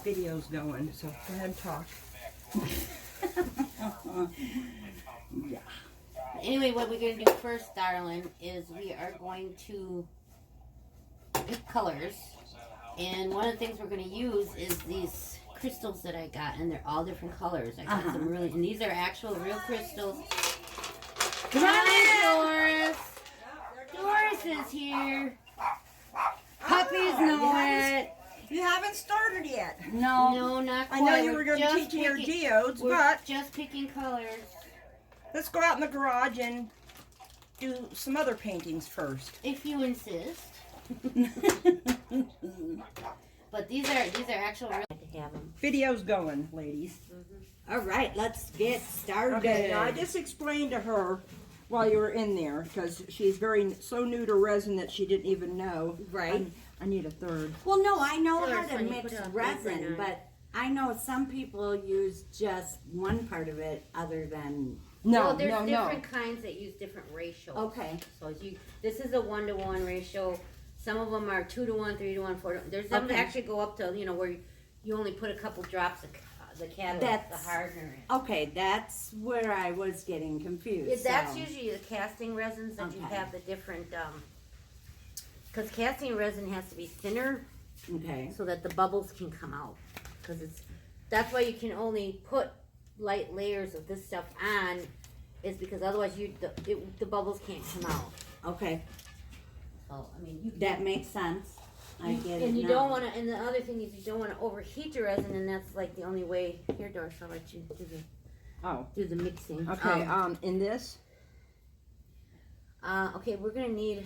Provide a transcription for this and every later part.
video's going, so go ahead and talk. Yeah. Anyway, what we're going to do first, darling, is we are going to pick colors. And one of the things we're going to use is these crystals that I got, and they're all different colors. I got some really, and these are actual real crystals. Hi, Doris. Doris is here. Puppies know it. You haven't started yet. No, not quite. I know you were going to just teach me your picking- geodes, We're but just picking colors. let's go out in the garage and do some other paintings first. If you insist. But these are actual real. I could have them. Video's going, ladies. All right, let's get started. Okay, now I just explained to her while you were in there, because she's so new to resin that she didn't even know. Right. I need a third. Well, no, I know Sure, how to when you mix put a resin, paper on. but I know some people use just one part of it other than... No, Well, there's no, different kinds that use different ratios. Okay. So this is a 1-to-1 ratio. Some of them are 2-to-1, 3-to-1, 4-to-1. There's some that Okay. actually go up to, where you only put a couple drops of the catalyst, That's- the hardener in. Okay, that's where I was getting confused. That's so. usually the casting resins that you Okay. have the different, because casting resin has to be thinner Okay. so that the bubbles can come out. That's why you can only put light layers of this stuff on, is because otherwise the bubbles can't come out. Okay, So, I mean, that makes sense. I get it and you now. don't want to, and the other thing is you don't want to overheat your resin, and that's like the only way. Here, Doris, I'll let you do the mixing. Okay, in this, Okay, we're gonna need.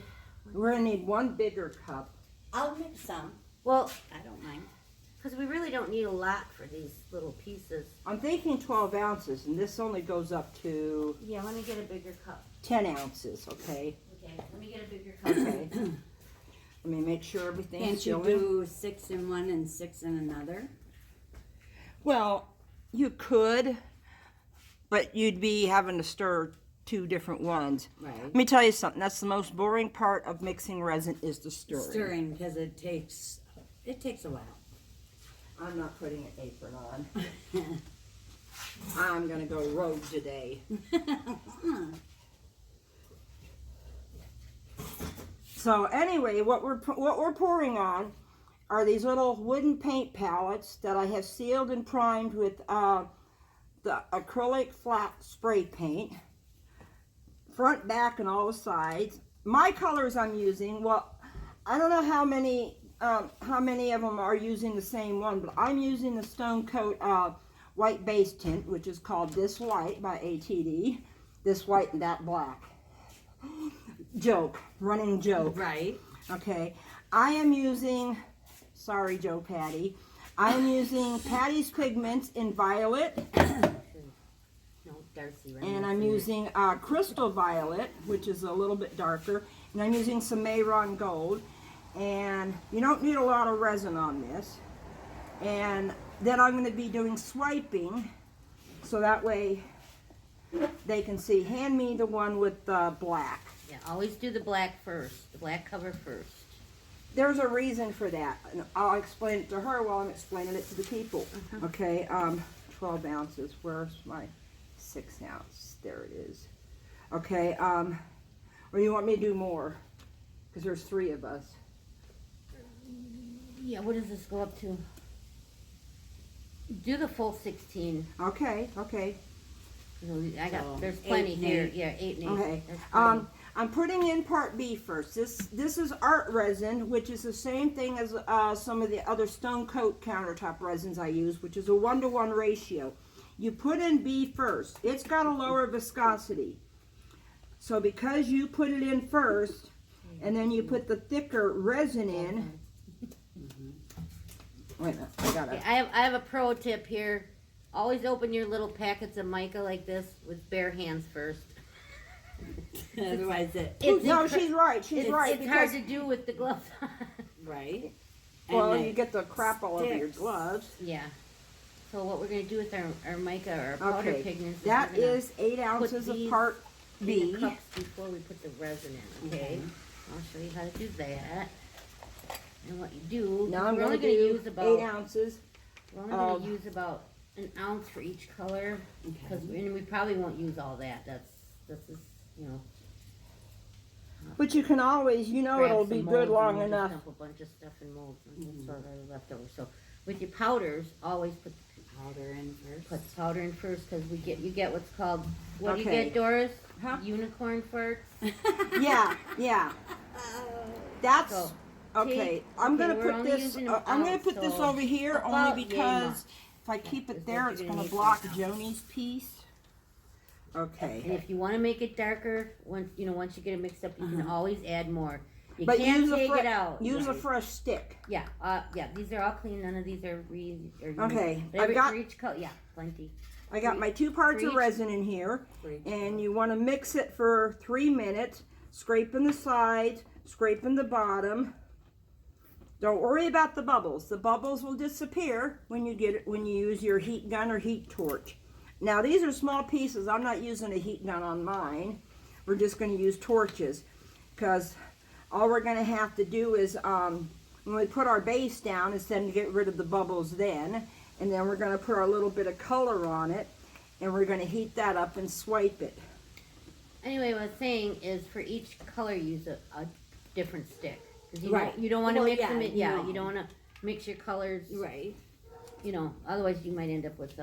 we're going to need one bigger cup. I'll mix some. Well, I don't mind. because we really don't need a lot for these little pieces. I'm thinking 12 ounces, and this only goes up to Yeah, let me get a bigger cup. 10 ounces, okay? Okay, let me get a bigger cup. Okay. Let me make sure everything's Can't you showing. do 6 in one and 6 in another? Well, you could, but you'd be having to stir 2 different ones. Right. Let me tell you something. That's the most boring part of mixing resin is the stirring. Stirring, because it takes a while. I'm not putting an apron on. I'm going to go rogue today. So anyway, what we're pouring on are these little wooden paint palettes that I have sealed and primed with the acrylic flat spray paint, front, back, and all the sides. My colors I'm using, well, I don't know how many of them are using the same one, but I'm using the Stone Coat white base tint, which is called This White by ATD. This white and that black. Joke, running joke. Right. Okay, I am using, sorry Joe Patty, I am using Patty's Pigments in violet, No, Darcy. Right and now. I'm using Crystal Violet, which is a little bit darker, and I'm using some Mayron Gold, and you don't need a lot of resin on this. And then I'm going to be doing swiping, so that way they can see. Hand me the one with the black. Yeah, always do the black first. The black cover first. There's a reason for that, and I'll explain it to her while I'm explaining it to the people. Okay, 12 ounces. Where's my 6 ounce? There it is. Okay, or you want me to do more? Because there's 3 of us. Yeah, what does this go up to? Do the full 16. Okay, okay. So, There's plenty 8 and here. 8. Yeah, 8 and 8. Okay. There's plenty. I'm putting in part B first. This is art resin, which is the same thing as some of the other Stone Coat countertop resins I use, which is a 1-to-1 ratio. You put in B first. It's got a lower viscosity. So because you put it in first, and then you put the thicker resin in. Wait a minute, I gotta. Okay, I have a pro tip here. Always open your little packets of mica like this with bare hands first. Otherwise No, she's right. She's right. It's hard to do with the gloves on. right. Well, And you get the crap all over your sticks. gloves. Yeah. So what we're going to do with our mica or our powder Okay, pigments that we're gonna is 8 ounces of these part in B. the cups before we put the resin in, okay? I'll show you how to do that. And what you do, Now I'm we're going only to going to do use 8 about ounces We're only going to use about an ounce for each color, because and we probably won't use all that. This is, you know. But you can always, you know, it'll be good long enough. Dump a bunch of stuff in molds and sort of left over. So with your powders, always put the powder in first. Put the powder in first, because you get what's called, what do you get, Doris? Huh? Unicorn farts. Yeah. That's So, okay. I'm gonna we're put only this. using an I'm gonna ounce, put this so over here about only yay because much. if I keep it is there, what it's you're gonna gonna block need for now. Joni's piece. Okay. And if you want to make it darker, once you get it mixed up, you can always add more. You But can't use take it out. Use a fresh stick. Yeah, these are all clean. None of these are Okay, I've I've got- for each color. Yeah, plenty. I got my 2 parts of each- resin in here, For each and you want to mix it for 3 minutes, scraping the sides, scraping the bottom. Don't worry about the bubbles. The bubbles will disappear when you use your heat gun or heat torch. Now these are small pieces. I'm not using a heat gun on mine. We're just going to use torches, because all we're going to have to do is when we put our base down is then get rid of the bubbles then, and then we're going to put our little bit of color on it, and we're going to heat that up and swipe it. Anyway, what I was saying is for each color, use a different stick. Because Right. you don't want to Well, mix yeah, them in. Yeah, no. you don't want to mix your colors. Right. Otherwise you might end up with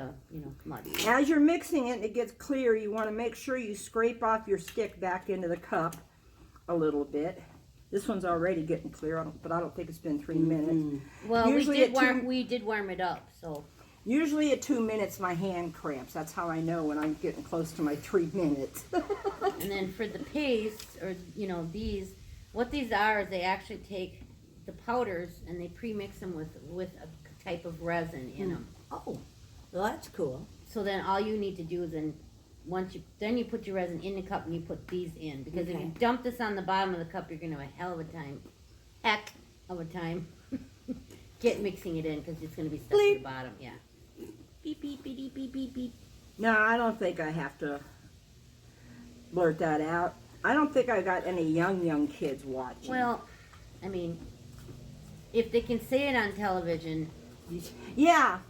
muddy. As you're mixing it and it gets clear, you want to make sure you scrape off your stick back into the cup a little bit. This one's already getting clear, but I don't think it's been 3 minutes. Well, Usually we did warm it up, so. Usually at 2 minutes my hand cramps. That's how I know when I'm getting close to my 3 minutes. And then for the paste, or these, what these are is they actually take the powders and they pre-mix them with a type of resin in them. Oh, well, that's cool. So then all you need to do is then you put your resin in the cup and you put these in, because if you dump this on the bottom of the cup, you're gonna have a heck of a time get mixing it in, because it's gonna be stuck to the bottom. Yeah. Beep beep beep beep beep beep beep. No, I don't think I have to blurt that out. I don't think I got any young kids watching. Well, I mean, if they can say it on television. Yeah.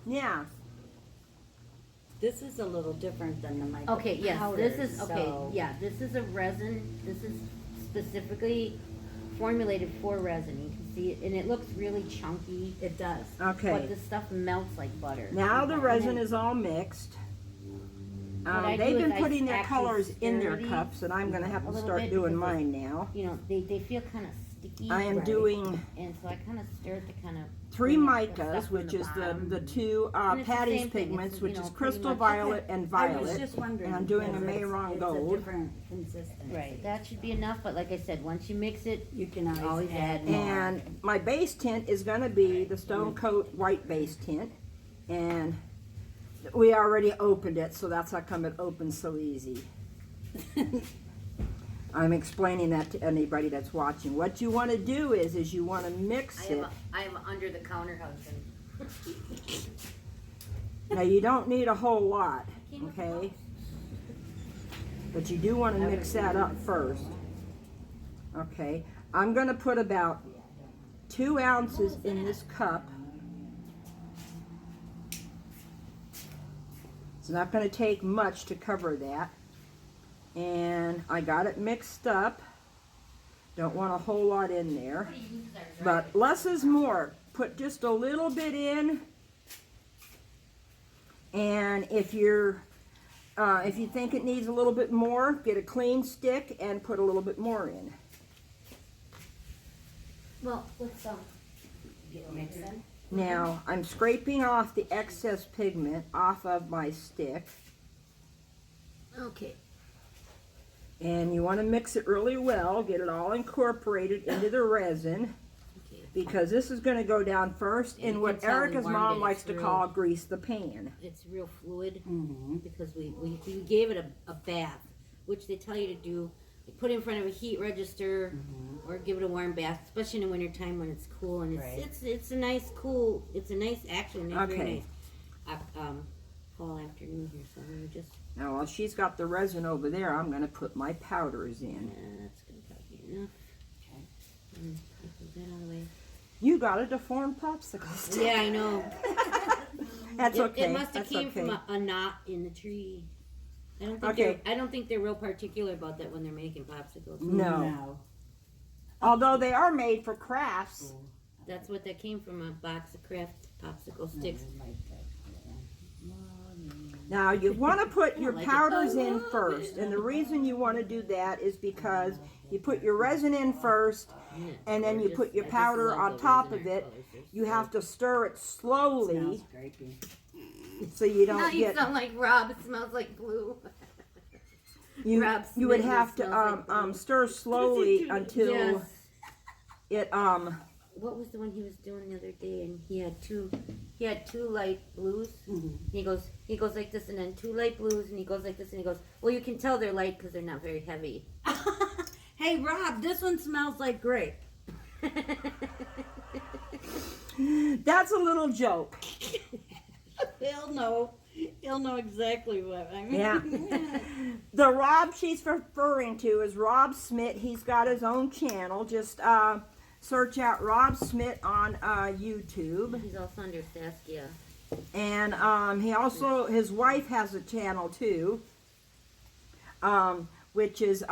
This is a little different than the micro Okay, yes, powder, this is, okay, so- yeah, this is a resin, this is specifically formulated for resin, you can see it, and it looks really chunky, It does. Okay. but this stuff melts like butter. Now the Okay. resin is all mixed. I They've do been is I putting their actually colors in stir their these cups, and I'm going to have a to little start bit doing because mine now. They feel kind of sticky. I am Right. doing And so I kind of stir it to kind of. 3 clean up the micas, stuff from which the is bottom. the 2 And it's the Patty's same thing. pigments, It's, which you is know, crystal pretty much- violet and I violet. was just wondering. and I'm doing because a it's Mayron a gold. different consistency. Right, that should be enough, but like I said, once you mix it, You can always, Always add add more. And my base tint is going to be the Stone Coat white base tint, and we already opened it, so that's how come it opens so easy. I'm explaining that to anybody that's watching. What you want to do is you want to mix it. I am under the counter husband. Now you don't need a whole lot, okay? But you do want to mix that up first. Okay, I'm going to put about 2 ounces in this cup. It's not going to take much to cover that. And I got it mixed up. Don't want a whole lot in there. But less is more. Put just a little bit in. And if you think it needs a little bit more, get a clean stick and put a little bit more in. Well, let's Get mixing. Now, I'm scraping off the excess pigment off of my stick. Okay. And you want to mix it really well, get it all incorporated into the resin, because this is going to go down first in you what can tell we Erica's warmed mom it likes to through. call grease the pan. It's real fluid Mm-hmm. because we gave it a bath, which they tell you to do. You put it in front of a heat register or give it a warm bath, especially in the winter time when it's cool, and it's a nice cool. It's a nice, actually Okay. very nice fall afternoon here. So we just Now while she's got the resin over there, I'm going to put my powders in. that's gonna probably be enough. Okay. Put that out of the way. You got a deformed popsicle stick. Yeah, I know. That's okay. It must have That's came from okay. a knot in the tree. I don't think Okay. I don't think they're real particular about that when they're making popsicles. No. Although they are made for crafts. That's what that came from, a box of craft popsicle sticks. Now you want to put your like it. powders in first, and the reason you want to do that is because you put your resin in first, and then you put your powder on top of it. You have to stir it slowly so you Now don't you get. sound like Rob. It smells like glue. Rob You would Smith have smells to like glue. stir slowly until Yes. it What was the one he was doing the other day? And he had two light blues. He goes like this, and then two light blues, and he goes like this, and he goes, well, you can tell they're light because they're not very heavy. Hey, Rob, this one smells like grape. That's a little joke. He'll know. He'll know exactly what I mean. Yeah. The Rob she's referring to is Rob Smith. He's got his own channel. Just search out Rob Smith on YouTube. He's also under Saskia. And he also, his wife has a channel too, which is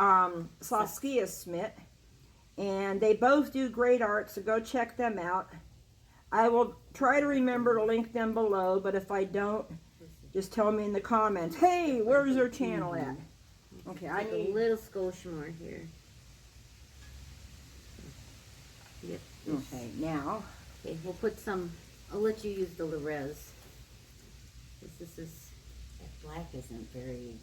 Saskia Smith. And they both do great art, so go check them out. I will try to remember to link them below, but if I don't, just tell me in the comments, hey, where's their channel at? Okay, I Like a need... little skosh more here. Yep. Okay, now... Okay, we'll put some. I'll let you use the Res. This is. That black isn't very.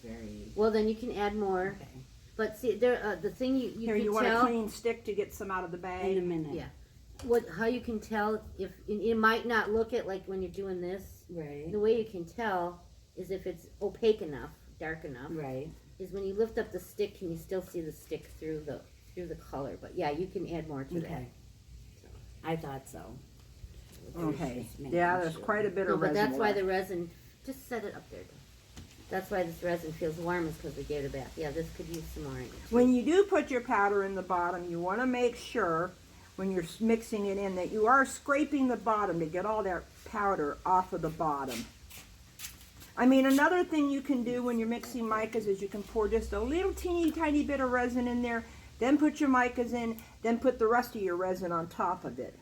Well, then you can add more. Okay. But see, there the thing you Here, can you want a tell. clean stick to get some out of the In a bag? minute. Yeah. How you can tell if it might not look it like when you're doing this. Right. The way you can tell is if it's opaque enough, dark enough. Right. Is when you lift up the stick, can you still see the stick through the color? But yeah, you can add more to that. Okay. I thought so. Okay. Just making Yeah, there's sure. quite a bit No, of but resin that's why left. the resin. Just set it up there. That's why this resin feels warm, is because we gave it a bath. Yeah, this could use some more in it. too. When you do put your powder in the bottom, you want to make sure when you're mixing it in that you are scraping the bottom to get all that powder off of the bottom. I mean, another thing you can do when you're mixing micas is you can pour just a little teeny tiny bit of resin in there, then put your micas in, then put the rest of your resin on top of it.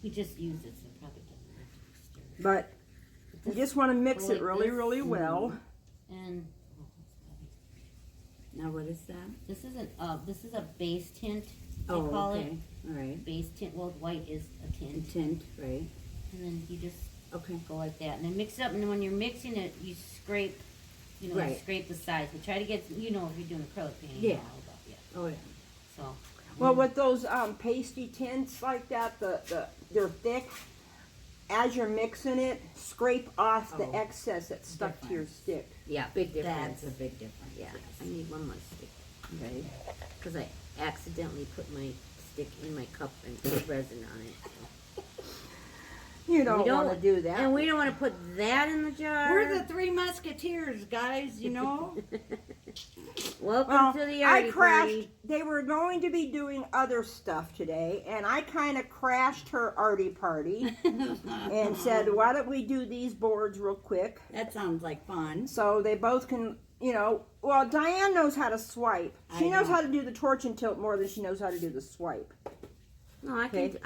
We just use it, so probably doesn't have to stir. But you just want to mix Like it really, this. really well. And Now what is that? this is a base tint. They Oh, call okay. it All right. base tint. Well, white is a tint, Tint. Right. and then you just Okay. go like that, and then mix it up. And then when you're mixing it, you scrape, you Right. scrape the sides. We try to get, if you're doing acrylic painting. Yeah. You know all about, yeah. Oh yeah. So Well, with those pasty tints like that, they're thick. As you're mixing it, scrape off the Oh, excess that's stuck to your stick. yeah, big difference. That's a big difference. Yeah, I need one more stick Okay. because I accidentally put my stick in my cup and put resin on it. You don't, We don't- want to do that. And we don't want to put that in the jar. We're the Three Musketeers, guys. You know. Welcome well, to the I Arty crashed. party. They were going to be doing other stuff today, and I kind of crashed her Arty party and said, "Why don't we do these boards real quick?" That sounds like fun. So they both can, well, Diane knows how to swipe. She I knows know. how to do the torch and tilt more than she knows how to do the swipe. No, I Okay. can.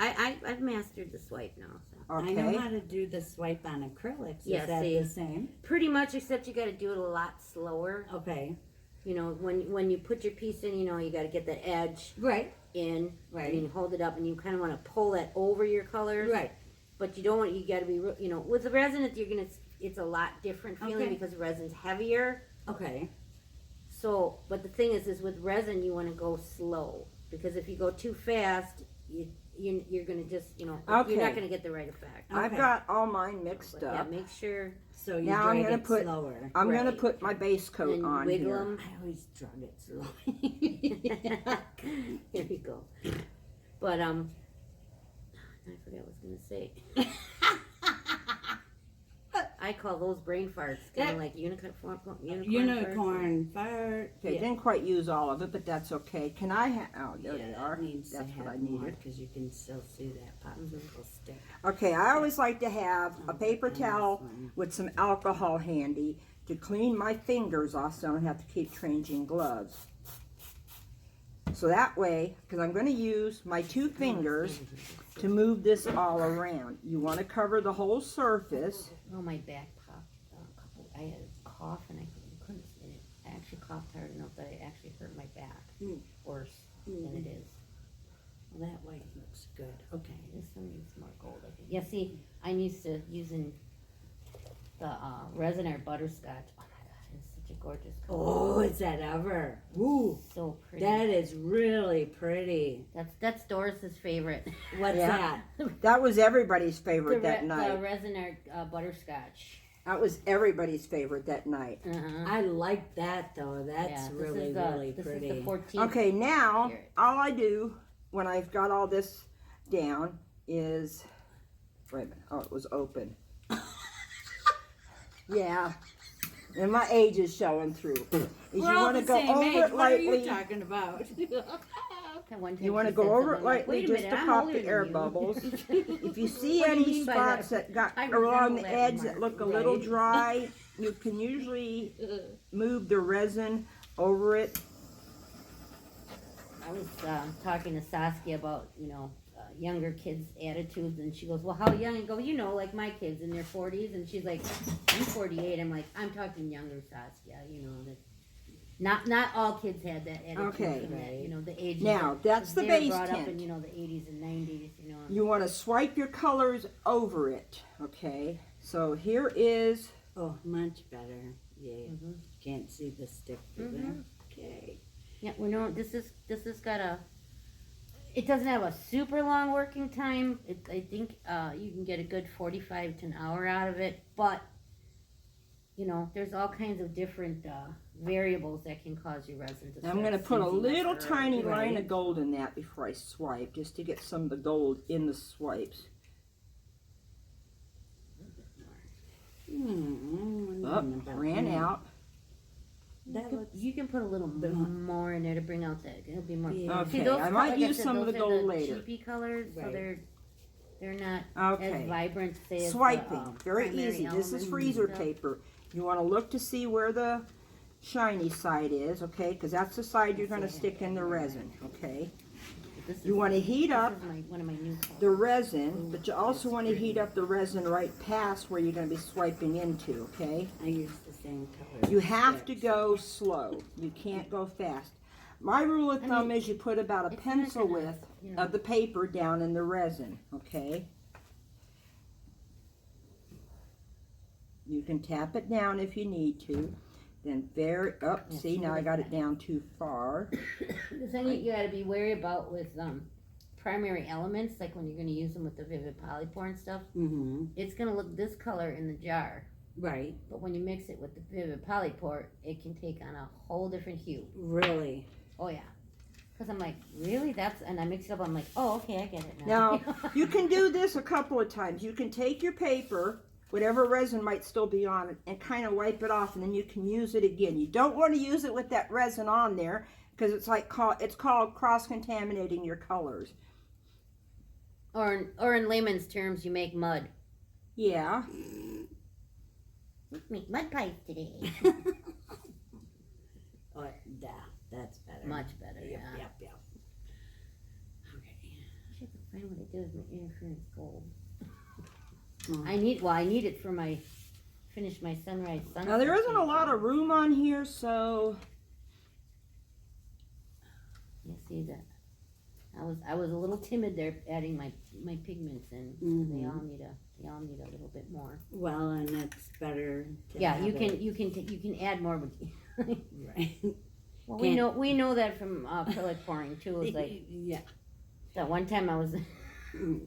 I've mastered the swipe now. So. Okay. I know how to do the swipe on acrylics. Yeah, Is that see. the same? Pretty much, except you got to do it a lot slower. Okay. When you put your piece in, you got to get the edge Right. in, Right. and you hold it up, and you kind of want to pull that over your colors. Right. But you don't want. You got to be. With the resin, it's a lot different feeling Okay. because resin's heavier. Okay. So, but the thing is with resin, you want to go slow because if you go too fast, you're gonna just you're Okay. not gonna get the right effect. I've Okay. got all mine mixed But yeah, up. make sure So you Now I'm drag gonna it put- slower. I'm gonna Right. put my base coat and on wiggle here. them. I always drag it slowly. Here you go. But I forgot what I was gonna say. I I call those brain farts, kind of like unicorn farts. Unicorn fart. Okay, Yeah. didn't quite use all of it, but that's okay. Can I oh, there they Yeah, are. it needs That's to what I have more needed. because you can still see that popsicle stick. Okay, I always like to have a paper And this towel one. with some alcohol handy to clean my fingers off so I don't have to keep changing gloves. So that way, because I'm going to use my 2 fingers to move this all around. You want to cover the whole surface. Oh, my back popped. I had a cough and I couldn't. I actually coughed hard enough that it actually hurt my back worse than it is. Well, that white looks good. Okay. This one needs more gold, I think. Yeah, see, I'm used to using the resin or butterscotch. Oh my god, it's such a gorgeous color. Oh, is that ever? Ooh, So pretty. that is really pretty. That's Doris's favorite. What's Yeah. that? That was everybody's favorite that The night. resin or butterscotch. That was everybody's favorite that night. I like that though. That's Yeah, this really, is really this pretty. is the 14th. Okay, now Here. all I do when I've got all this down is, wait a minute, oh, it was open. Yeah, and my age is showing through. Is you We're all want to the go same over age. it What are lightly. you talking about? That one time You want to she go said over it something like, lightly "Wait a just minute, to I'm pop older the than air you." bubbles. If you see What do you any mean by spots that? that got I along the resemble that edge remark. that look a little Right. dry, you can usually move the resin over it. I was talking to Saskia about, younger kids' attitudes, and she goes, well, how young? I go, like my kids in their 40s, and she's like, I'm 48. I'm like, I'm talking younger Saskia, that not all kids had that attitude. Okay. From that, the age. Now, that's the they base were brought up tint. in, the 80s and 90s, You want to swipe your colors over it, okay? So here is, Oh, much better. Yeah. Mhm. Can't see the stick through there. Okay. Yeah, this is got it doesn't have a super long working time. I think you can get a good 45 to an hour out of it, but there's all kinds of different variables that can cause your resin to I'm going to start put a seizing up little or- tiny line right. of gold in that before I swipe, just to get some of the gold in the swipes. Up, ran out. That looks. You can put a little Bit more in there to bring out that. It'll be more. Yeah. Okay, See, those I might like use said, some of the those are gold later. cheapy colors, so Right. they're not Okay. as vibrant. Say as the, Swiping, very primary easy. This is element freezer stuff. paper. You want to look to see where the shiny side is, okay? Because that's the side you're going to stick in the resin, okay? This You is- want to heat this up is one of my new colors. the resin, but you also want to heat up the resin right past where you're going to be swiping into, okay? I use the same color. You have to go slow. You can't go fast. My rule of thumb is you put about a it's not pencil gonna, width you know. of the paper down in the resin, okay? You can tap it down if you need to. Then see, now I got it down too far. The thing you got to be wary about with primary elements, like when you're going to use them with the vivid polypore and stuff, Mm-hmm. it's going to look this color in the jar. Right. But when you mix it with the vivid polypore, it can take on a whole different hue. Really. Oh yeah. Because I'm like, really? And I mix it up. I'm like, oh, okay, I get it Now, now. you can do this a couple of times. You can take your paper, whatever resin might still be on it, and kind of wipe it off, and then you can use it again. You don't want to use it with that resin on there, because it's called cross-contaminating your colors. or in layman's terms, you make mud. Yeah. We make mud pies today. Oh, yeah, that's better. Much better, Yep, yeah. yep. Okay. I should find what I did with my interference gold. Mm. I need it for finish my sunrise sunset. Now, there isn't a painting. lot of room on here, so You see that? I was a little timid there adding my pigments in. Mhm. They all need a little bit more. Well, and it's better. To Yeah, have you it- you can add more, but Right. well, Can't- we know that from acrylic pouring too. It's like Yeah. that one time I was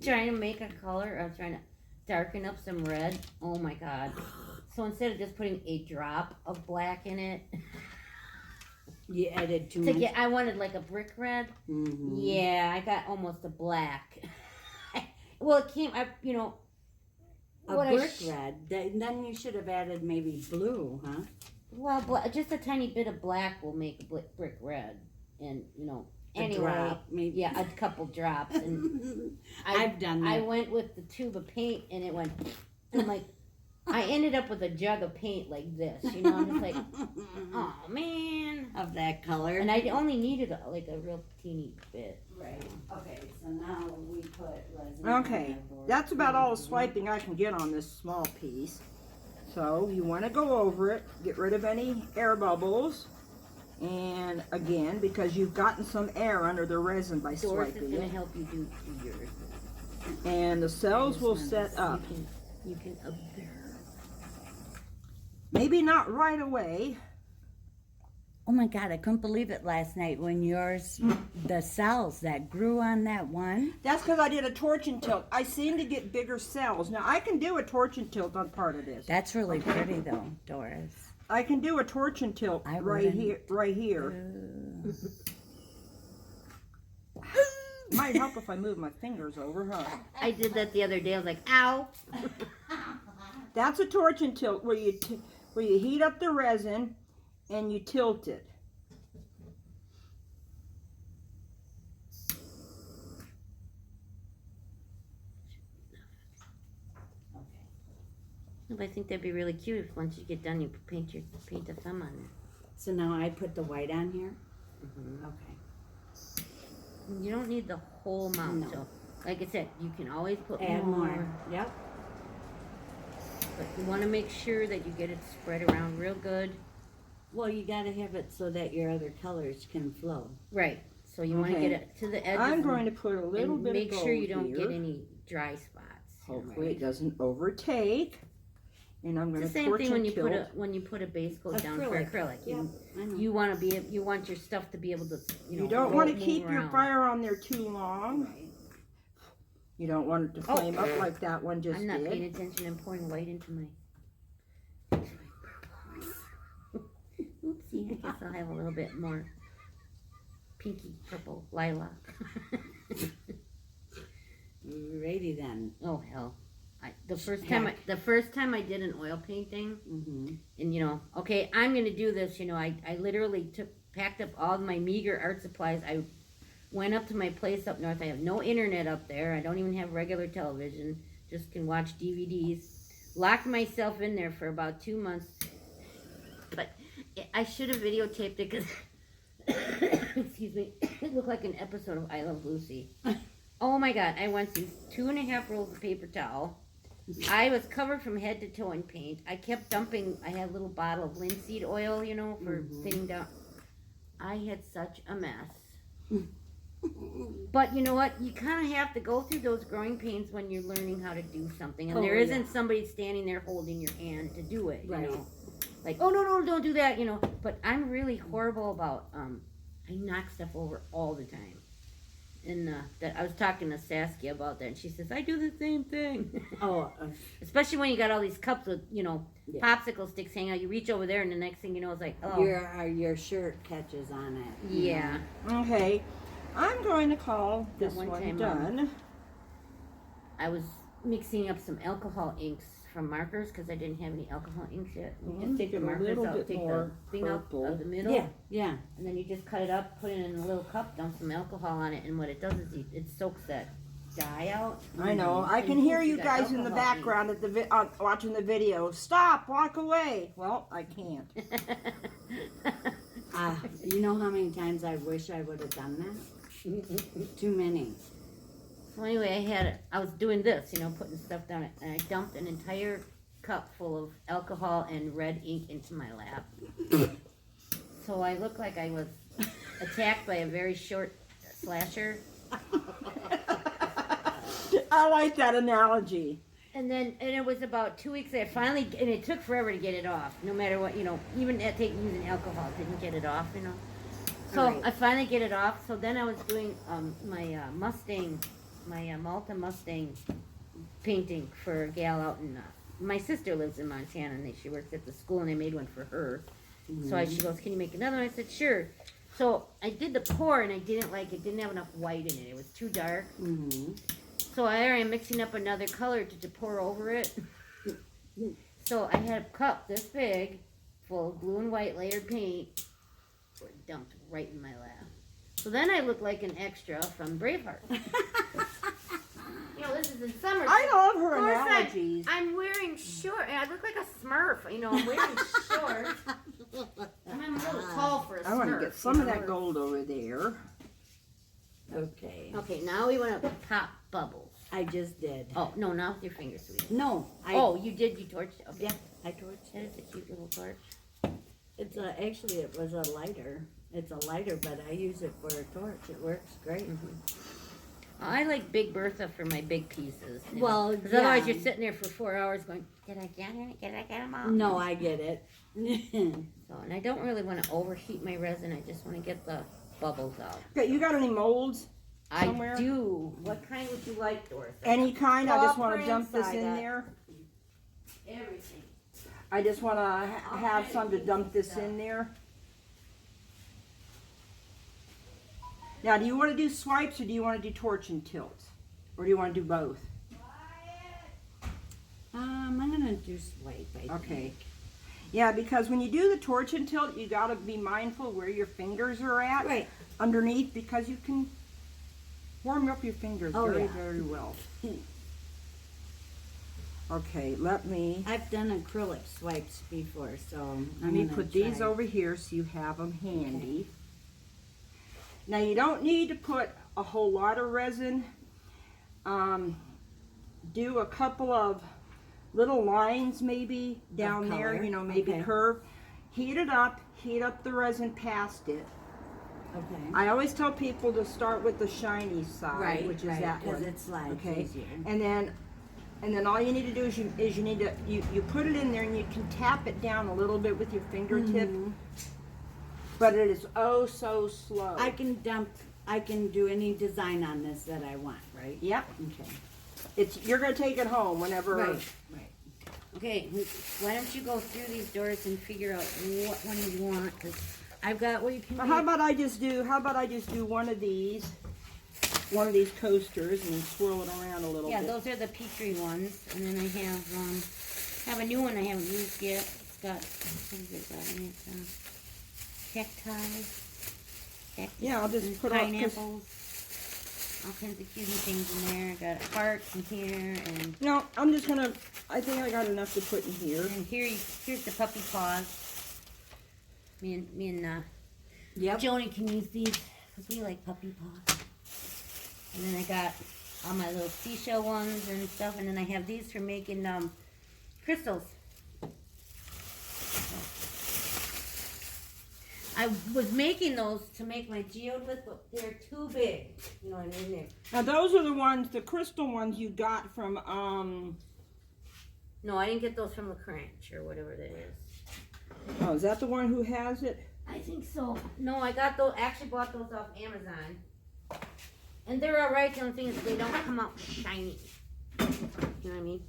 trying to make a color. I was trying to darken up some red. Oh my god! So instead of just putting a drop of black in it, You added too to much. get I wanted like a brick red. Mhm. Yeah, I got almost a black. Well, it came. A what brick red. Then you should have added maybe blue, huh? Well, just a tiny bit of black will make a brick red, and you know. A Anyway, drop, maybe. yeah, a couple drops, and I've done that. I went with the tube of paint, and it went. I'm like, I ended up with a jug of paint like this, you know. I'm just like, oh man, Of that color. and I only needed like a real teeny bit. Right. Okay, so now we put resin. Okay, that's about all the swiping I can get on this small piece. So you want to go over it, get rid of any air bubbles. And again, because you've gotten some air under the resin by Doris is swiping going to it. help you do yours. And the cells will set up. You can observe. Maybe not right away. Oh my God, I couldn't believe it last night when yours, the cells that grew on that one. That's because I did a torch and tilt. I seem to get bigger cells. Now I can do a torch and tilt on part of this. That's really pretty though, Doris. I can do a torch and tilt I right wouldn't. here, right here. Might help if I move my fingers over, huh? I did that the other day. I was like, ow. That's a torch and tilt where you heat up the resin and you tilt it. I think that'd be really cute if once you get done, you paint a thumb on it. So now I put the white on here? Mm-hmm. Okay. You don't need the whole amount. No. So, like I said, you can always put Add more. Yep. But you want to make sure that you get it spread around real good. Well, you gotta have it so that your other colors can flow. Right. So you want to Okay. get it to the edges. I'm going to put a little and bit make of gold sure you don't here. get any dry spots. Hopefully it doesn't overtake. And I'm going It's to the same torch thing when and you tilt. when you put a base coat down for Acrylic. acrylic. Yep, I know. You want to you want your stuff to be able to You don't want to move keep your around. fire on there too long. Right. You don't want it to Oh. flame up like that one just I'm not paying did. attention. I'm pouring white into my. Oopsie! I guess I'll have a little bit more pinky purple lilac. Righty then. Oh hell! The first time I did an oil painting, Mm-hmm. and you know, okay, I'm gonna do this. You know, I literally packed up all my meager art supplies. I went up to my place up north. I have no internet up there. I don't even have regular television. Just can watch DVDs. Locked myself in there for about 2 months. But I should have videotaped it because, excuse me, it looked like an episode of I Love Lucy. Oh my God! I went through 2.5 rolls of paper towel. I was covered from head to toe in paint. I kept dumping. I had a little bottle of linseed oil, you know, for thinning down. I had such a mess. But you know what? You kind of have to go through those growing pains when you're learning how to do something, and there isn't somebody standing there holding your hand to do it. You Right. know, like, oh no, don't do that. You know. But I'm really horrible about. I knock stuff over all the time. And that I was talking to Saskia about that, and she says I do the same thing. Oh, Especially when you got all these cups with, you know, Yeah. popsicle sticks hanging out. You reach over there, and the next thing you know, it's like, oh, your shirt catches on it. you yeah. know. Okay, I'm going to call this one one time, done. I was mixing up some alcohol inks from markers because I didn't have any alcohol inks yet. You just take the Get a markers little out, bit take the more thing out purple. of the middle, Yeah, yeah. and then you just cut it up, put it in a little cup, dump some alcohol on it, and what it does is it soaks that dye out. I know. I And can hear poof, you got guys in the alcohol ink. background at the watching the video. Stop! Walk away. Well, I can't. You know how many times I wish I would have done that? Too many. So anyway, I was doing this, you know, putting stuff down, and I dumped an entire cup full of alcohol and red ink into my lap. So I looked like I was attacked by a very short slasher. I like that analogy. And it was about 2 weeks there. Finally, and it took forever to get it off. No matter what, you know, even using alcohol, didn't get it off, you know. So Right. I finally get it off. So then I was doing my Mustang, my Malta Mustang painting for a gal out in. My sister lives in Montana, and she works at the school, and they made one for her. So she goes, "Can you make another one?" I said, "Sure." So I did the pour, and I didn't like it. Didn't have enough white in it. It was too dark. Mm-hmm. So I am mixing up another color to pour over it. So I had a cup this big full of blue and white layered paint. Dumped right in my lap. So then I look like an extra from Braveheart. You know, this is in summer. I love her Of course analogies. I'm wearing shorts. I look like a Smurf. You know, I'm wearing shorts. I'm a little tall for a Smurf. I want to get some of that gold over there. Okay. Okay, now we want to pop bubbles. I just did. Oh, no, not with your fingers, sweetie. No. Oh, you did. You torched it. Okay. Yeah, I torched That it. is a cute little torch. It's actually, it was a lighter. It's a lighter, but I use it for a torch. It works great. I like Big Bertha for my big pieces. Well, because otherwise yeah. you're sitting there for 4 hours going, did I get it? Did I get them all? No, I get it. So, and I don't really want to overheat my resin. I just want to get the bubbles out. Okay, you got any molds? Somewhere? I do. What kind would you like, Doris? Any kind? I just want to Copper dump this in inside there. Everything. I just want to have some to dump this in there. Now, do you want to do swipes or do you want to do torch and tilts? Or do you want to do both? I'm gonna do swipe, I Okay. think. Yeah, because when you do the torch and tilt, you got to be mindful where your fingers are at. Right. Underneath, because you can warm up your fingers Oh, very, yeah. very well. Okay, let me I've done acrylic swipes before, so let me put these over here so you have them handy. Now you don't need to put a whole lot of resin. Do a couple of little lines maybe down there, color? you know, maybe Okay. curve. Heat it up, heat up the resin past it. Okay. I always tell people to start with the shiny side, Right, which is right, that 'cause one. it slides okay, easier. and then all you need to do is you need to you put it in there and you can tap it down a little bit with your fingertip, but it is oh so slow. I can do any design on this that I want, right? Yep, Okay. you're gonna take it home whenever. Right. Okay, why don't you go through these, Doris, and figure out what one you want? Because I've got what you can Well, do. how about I just do one of these coasters and swirl it around a little Yeah, bit. those are the Petri ones, and then I have a new one I haven't used yet. It's got what is it got in it? Cacti. Yeah, I'll just and put all- 'cause- pineapples. All kinds of cute things in there. I got a heart in here, and No, I think I got enough to put in here. here's the puppy paws. Me and Yep. Joni can use these because we like puppy paws. And then I got all my little seashell ones and stuff, and then I have these for making crystals. I was making those to make my geodlit, but they're too big. You know what I mean? Now those are the crystal ones you got from No, I didn't get those from the Crunch or whatever that is. Oh, is that the one who has it? I think so. No, I got those. Actually, bought those off Amazon, and they're all right. The only thing is they don't come out shiny. You know what I mean?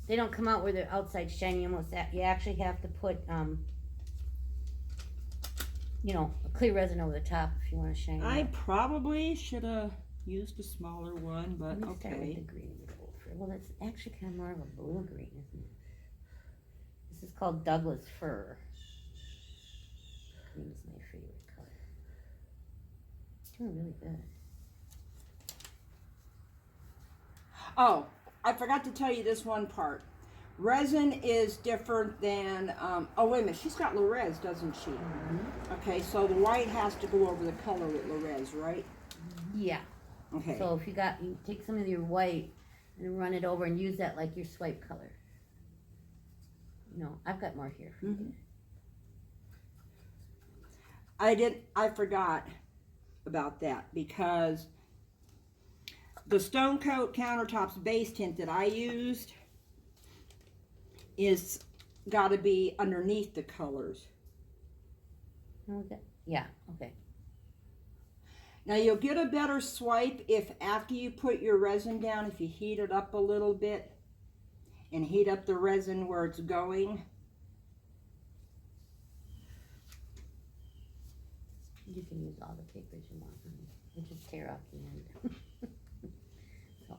They don't come out where they're outside shiny. Almost that you actually have to put you know, a clear resin over the top if you want to shine. I it up. probably should have used a smaller one, but Let me start with the okay. green and gold. Well, it's actually kind of more of a blue green, isn't it? This is called Douglas Fir. Green is my favorite color. It's doing really good. Oh, I forgot to tell you this one part. Resin is different than, oh wait a minute, she's got Lorez, doesn't she? Okay, so the white has to go over the color with Lorez, right? Yeah. Okay. So if you take some of your white and run it over and use that like your swipe color. You know, I've got more here. I forgot about that because the Stone Coat Countertops base tint that I used is got to be underneath the colors. Okay. Yeah, okay. Now you'll get a better swipe if after you put your resin down, if you heat it up a little bit and heat up the resin where it's going. You can use all the papers you want. Honey. You just tear off the end.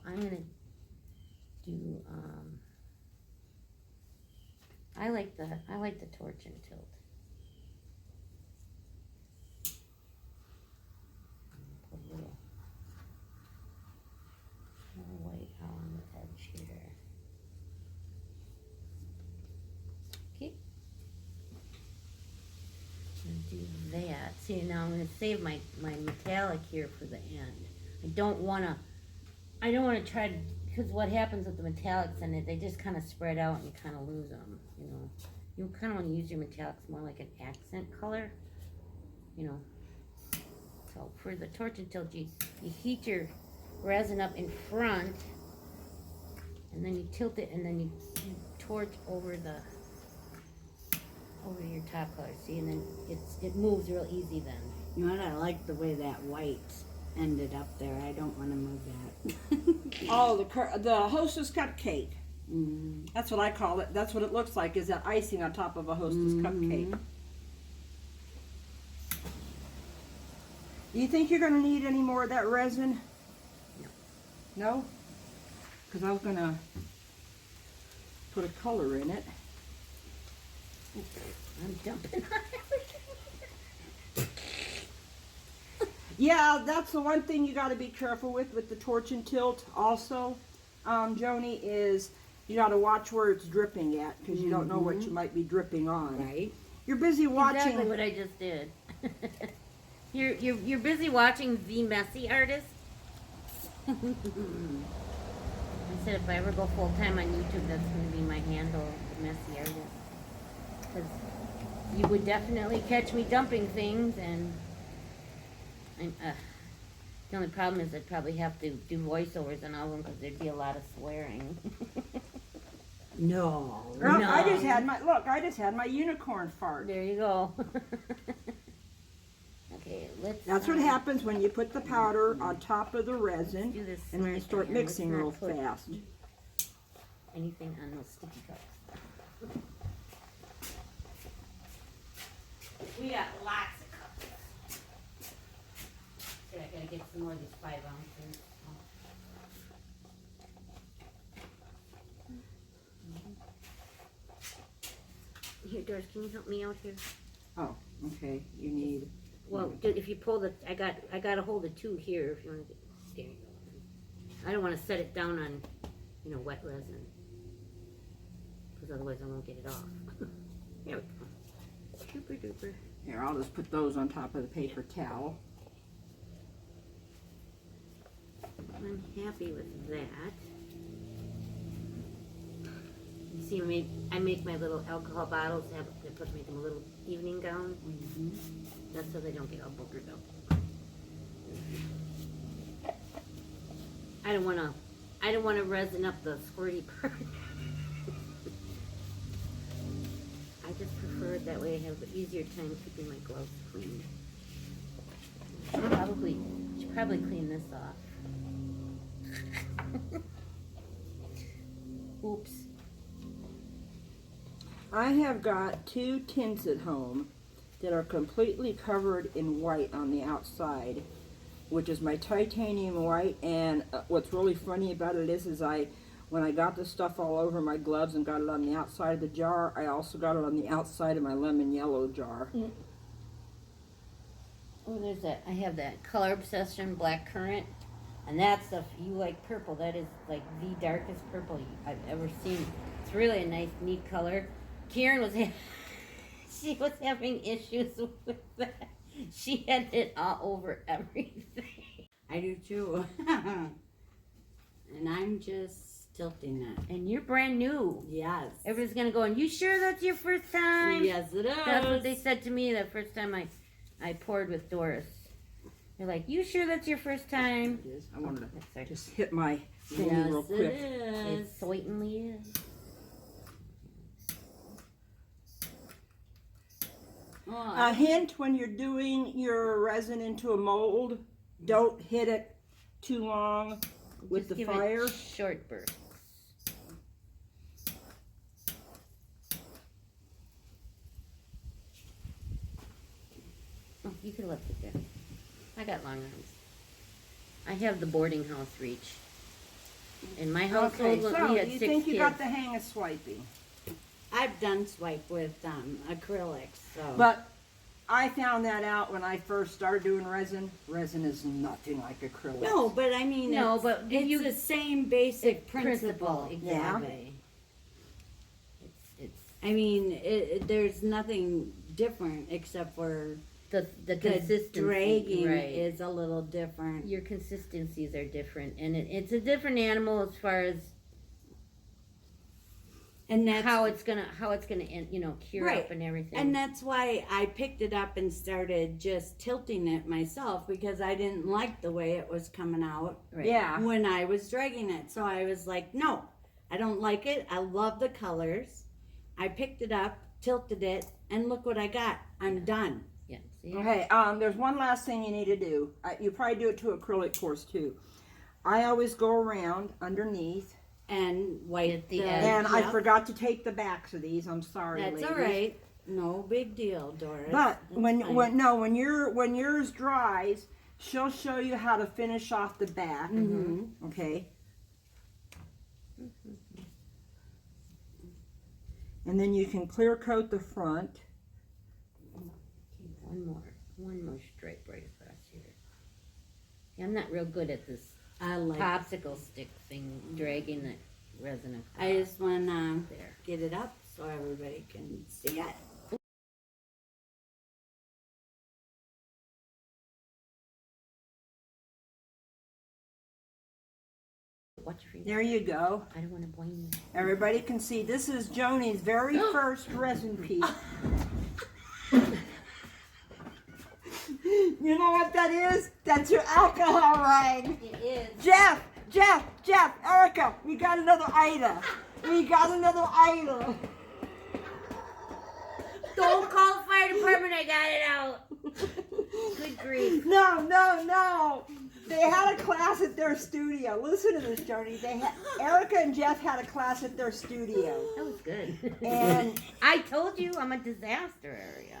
I'm gonna do, I like the torch and tilt. Put a little white on the edge here. Okay. And do that. See, now I'm gonna save my metallic here for the end. I don't wanna try to, because what happens with the metallics in it, they just kind of spread out and you kind of lose them, you know. You kind of want to use your metallics more like an accent color, you know. So for the torch and tilt, you heat your resin up in front, and then you tilt it, and then you torch over your top color, see, and then it moves real easy then. You know what? I like the way that white ended up there. I don't want to move that. Oh, the Hostess cupcake. Mm. That's what I call it. That's what it looks like, is that icing on top of a Hostess cupcake. Do you think you're going to need any more of that resin? No. No? Because I was going to put a color in it. I'm dumping on everything. Yeah, that's the one thing you got to be careful with the torch and tilt also, Joni, is you got to watch where it's dripping at, because you don't know what you might be dripping on. Right. You're busy watching. Exactly what I just did. You're busy watching The Messy Artist. I said if I ever go full time on YouTube, that's going to be my handle, The Messy Artist. Because you would definitely catch me dumping things, and the only problem is I'd probably have to do voiceovers on all of them because there'd be a lot of swearing. No. Well, no. I just had my unicorn fart. There you go. Okay, let's. That's what happens when you put the powder on top of the resin do this and then you smart start thing. Let's mixing not real put fast. Anything on those sticky cups. We got lots of cups. I gotta get some more of these 5 ounces. Here, Doris, can you help me out here? Oh, okay. You need. Well, if you pull the, I got a hold of 2 here. If you want to, there you go. I don't want to set it down on, wet resin, because otherwise I won't get it off. There we go. Super duper. Here, I'll just put those on top of the paper towel. I'm happy with that. You see, I make my little alcohol bottles. I make them a little evening gown. That's so they don't get all boogered up. I don't want to resin up the squirty part. I just prefer it that way. I have an easier time keeping my gloves clean. Should probably clean this off. Oops. I have got 2 tins at home that are completely covered in white on the outside, which is my titanium white. And what's really funny about it is when I got the stuff all over my gloves and got it on the outside of the jar, I also got it on the outside of my lemon yellow jar. Oh, there's that. I have that Color Obsession Black Currant. And that stuff, you like purple. That is like the darkest purple I've ever seen. It's really a nice, neat color. Karen was she was having issues with that. She had it all over everything. I do too. And I'm just tilting it. And you're brand new. Yes. Everybody's gonna go, and you sure that's your first time? Yes, it is. That's what they said to me the first time I poured with Doris. They're like, you sure that's your first time? It is. I wanted That's to right. just hit my thingy Yes, real it quick. It is. certainly is. Oh, A hint when you're doing your resin into a mold, don't hit it too long with Just the give fire. it short bursts. Oh, you could have left it there. I got long arms. I have the boarding house reach. In my household, Okay, we so had you 6 think you kids. got the hang of swiping. I've done swipe with acrylics, so. But I found that out when I first started doing resin. Resin is nothing like acrylic. No, but I mean, No, it's, but it's you- the same basic principle. exactly. It's I mean, there's nothing different except for the the consistency, dragging right? is a little different. Your consistencies are different, and it's a different animal as far as And that's how it's gonna cure Right. up and everything. And that's why I picked it up and started just tilting it myself because I didn't like the way it was coming out right. Yeah. when I was dragging it. So I was like, no, I don't like it. I love the colors. I picked it up, tilted it, and look what I got. I'm done. Yeah. See? Okay, there's one last thing you need to do. You probably do it to acrylic course too. I always go around underneath, And wipe Get the the edge. and I yep. forgot to take the backs of these. I'm sorry, That's ladies. all right. No big deal, Doris. But That's when fine. when yours dries, she'll show you how to finish off the back. Mhm. Okay. And then you can clear coat the front. Okay, one more stripe right across here. Yeah, I'm not real good at this I like. popsicle stick thing, dragging the resin across. I just want to There. get it up so everybody can see it. Watch your feet. There you go. I don't want to blame you. Everybody can see this is Joni's very first resin piece. You know what that is? That's your alcohol rag. It is. Jeff, Erica, we got another Ida. We got another Ida. Don't call the fire department, I got it out. Good grief. No. They had a class at their studio. Listen to this, Joni. Erica and Jeff had a class at their studio. That was good. And I told you I'm a disaster area.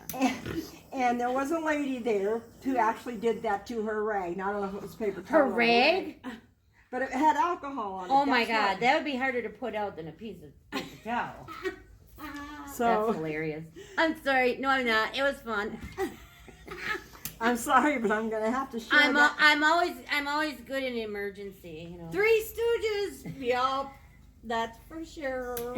and there was a lady there who actually did that to her rag. Now, I don't know if it was paper towel. Her or rag? but it had alcohol on it. Oh my That's God, what- that would be harder to put out than a piece of paper towel. That's So hilarious. I'm sorry. No, I'm not. It was fun. I'm sorry, but I'm gonna have to share that. I'm always good in emergency. You know. Three Stooges. Yup. That's for sure.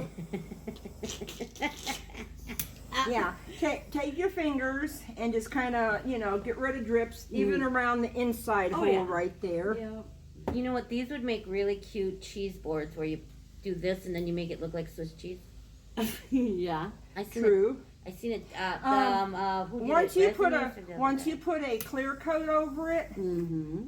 Yeah, take your fingers and just kind of, get rid of drips, even around the inside hole yeah. right there. Yep. You know what? These would make really cute cheese boards where you do this and then you make it look like Swiss cheese. Yeah. I seen it. True. I seen it. Who did Once it? you Resin put or something once like you put a clear coat over it, Mm-hmm.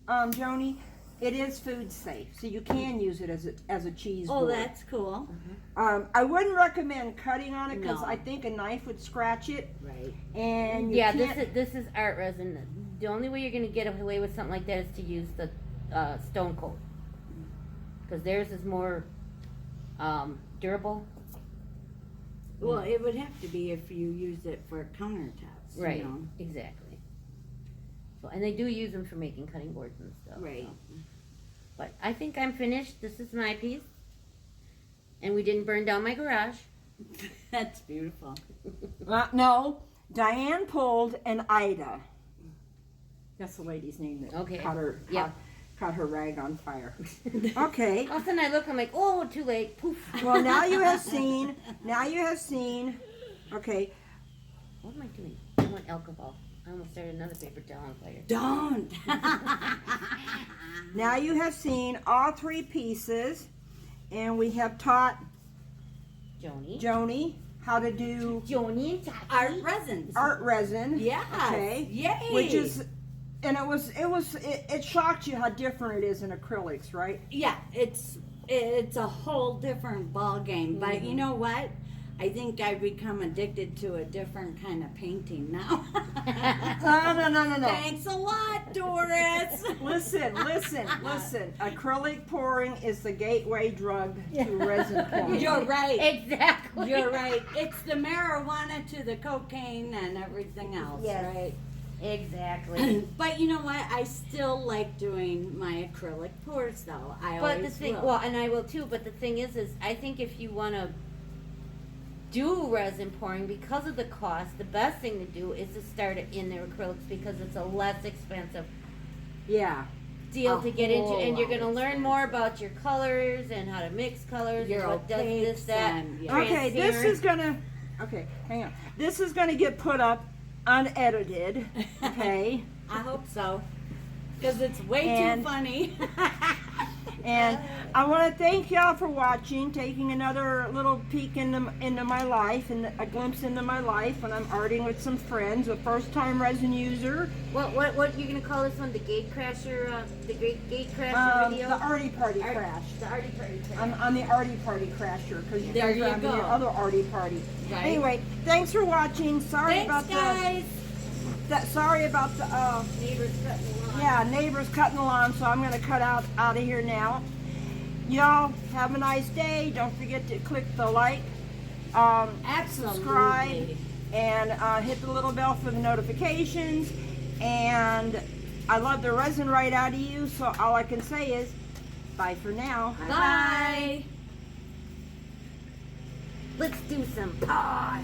Joni, it is food safe, so you can use it as a cheese Oh, board. that's cool. I wouldn't recommend cutting on it because No. I think a knife would scratch it, Right. and you Yeah, can't. this is art resin. The only way you're gonna get away with something like that is to use the stone coat, because theirs is more durable. Well, it would have to be if you use it for countertops. Right. You know? Exactly. So, and they do use them for making cutting boards and stuff. Right. so. But I think I'm finished. This is my piece, and we didn't burn down my garage. That's beautiful. No, Diane pulled an Ida. That's the lady's name that Okay. caught her rag on fire. Okay. All of a sudden I look, I'm like, oh, too late. Poof. Well, now you have seen. Okay. What am I doing? I want alcohol. I almost started another paper towel on fire. Don't. Now you have seen all three pieces, and we have taught Joni how to do Joni and Tati. Art resins. art resin. Yes. Okay. Yay. Which is, and it shocked you how different it is in acrylics, right? Yeah, it's a whole different ball game. But you know what? I think I've become addicted to a different kind of painting now. No. Thanks a lot, Doris. Listen. Acrylic pouring is the gateway drug to resin pouring. You're right. Exactly. You're right. It's the marijuana to the cocaine and everything else, Yes. right? Exactly. But you know what? I still like doing my acrylic pours, though. I But the always thing, will. well, and I will too. But the thing is I think if you want to do resin pouring, because of the cost, the best thing to do is to start it in their acrylics because it's a less expensive Yeah. deal A to get into, whole and you're lot going to learn more about your colors and how to mix colors Your and what does this, opaques that. and- yeah. Okay, this transparent. is gonna. Okay, hang on. This is gonna get put up unedited. Okay. I hope so. Because it's way And- too funny. And I want to thank y'all for watching, taking another little peek into my life and a glimpse into my life when I'm arting with some friends, a first-time resin user. What you going to call this one? The gate crasher, the great gate crasher video? The Arty Party Art- crash. The Arty Party crash. I'm on the Arty Party crasher because you There guys you are on go. the other Arty Party. Right. Anyway, thanks for watching. Sorry Thanks, about guys. sorry about the Neighbors cutting the lawn. yeah, neighbors cutting the lawn, so I'm gonna cut out of here now. Y'all have a nice day. Don't forget to click the like, Absolutely. subscribe, and hit the little bell for the notifications. And I love the resin right out of you, so all I can say is bye for now. Bye. Let's do some pause.